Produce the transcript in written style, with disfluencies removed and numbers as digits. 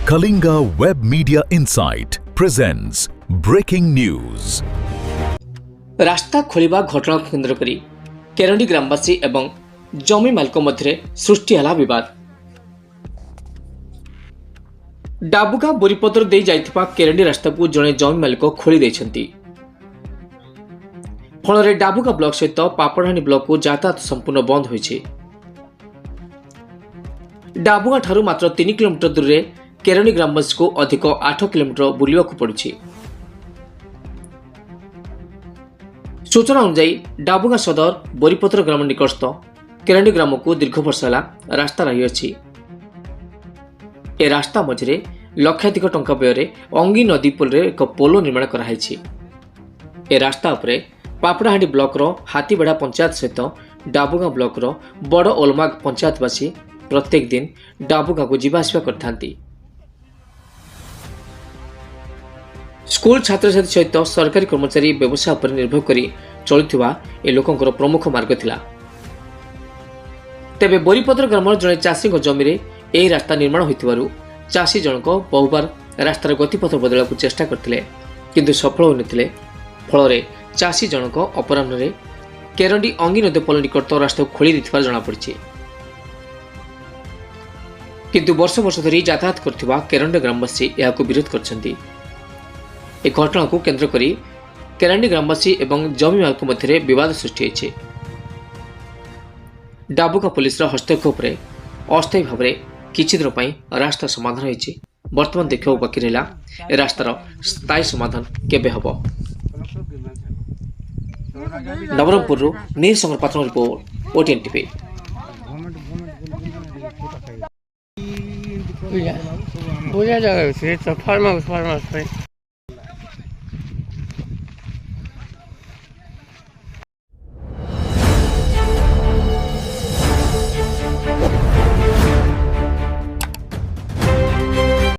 Kalinga Web Media Insight presents breaking news. रास्ता खोलिबा घटना केन्द्र करी केरंडी ग्रामवासी एवं जमी मालिक मध्य सृष्टि हला विवाद। डाबुगा बोरीपत्र दे जाइथिबा केरंडी रास्ता को जने जमी मालिक खोली दैछंती। फल डाबुगा ब्लॉक सहित पापड़ाहांडी ब्लॉक को यातायात संपूर्ण बंद होइछि। डाबुगा ठारू मात्र 3 किलोमीटर दूर रे केरंडी ग्रामवासी को अधिक 8 किलोमीटर बुलिबा को पड़ुछि। सूचना अनुसार डाबुगा सदर बोरीपत्र ग्राम निकटस्थ केरंडी ग्राम को दीर्घ वर्ष है रास्ता रही अछि। ए रास्ता मझे लक्षाधिक टंका व्यय अंगी नदी पोल रे एक पोलो निर्माण कराई। ए रास्ता उपरे पापड़ाहांडी ब्लॉक रो हाथीबेड़ा पंचायत सहित डाबुगा ब्लॉक रो बड़ ओलमाग पंचायतवासी प्रत्येक दिन डाबुगा को जीवाआसवा करथांती। स्कूल छात्र छात्री सहित सरकारी कर्मचारी व्यवसाय पर निर्भर करी चलुवा ए लोकंकर प्रमुख मार्ग थिला। तेबे बोरीपत्र ग्रामर जड़े चाषी जमी रे एही रास्ता निर्माण होइतिबारु चाषी जनक बहुबार रास्तार गतिपथ बदलू चेष्टा करथिले किंतु सफल होनथिले। फल चाषी जनक अपराह्न रे केरंडी अंगी नदी पोल निकट रास्ता खोली दैथिबार जଣା पड़िछि। किंतु वर्ष वर्ष धरी यातायात करथिबा केरंडी ग्रामवासी याको विरोध करछन्ती। ए घटना को केंद्र करी केरंडी ग्रामवासी एवं जमी मालिक मध्य विवाद सृष्टि होइछि। डाबुगा पुलिस हस्तक्षेप रे अस्थायी भाव में किछि दिन पई रास्ता समाधान होइछि। वर्तमान देखिବାକୁ बाकी रहिला ए रास्तार स्थायी समाधान केबे हबो। नवरंगपुर नीर संगर पात्र रिपोर्ट ओटीएन टीवी। बुझा जाएगा फार्म हाउस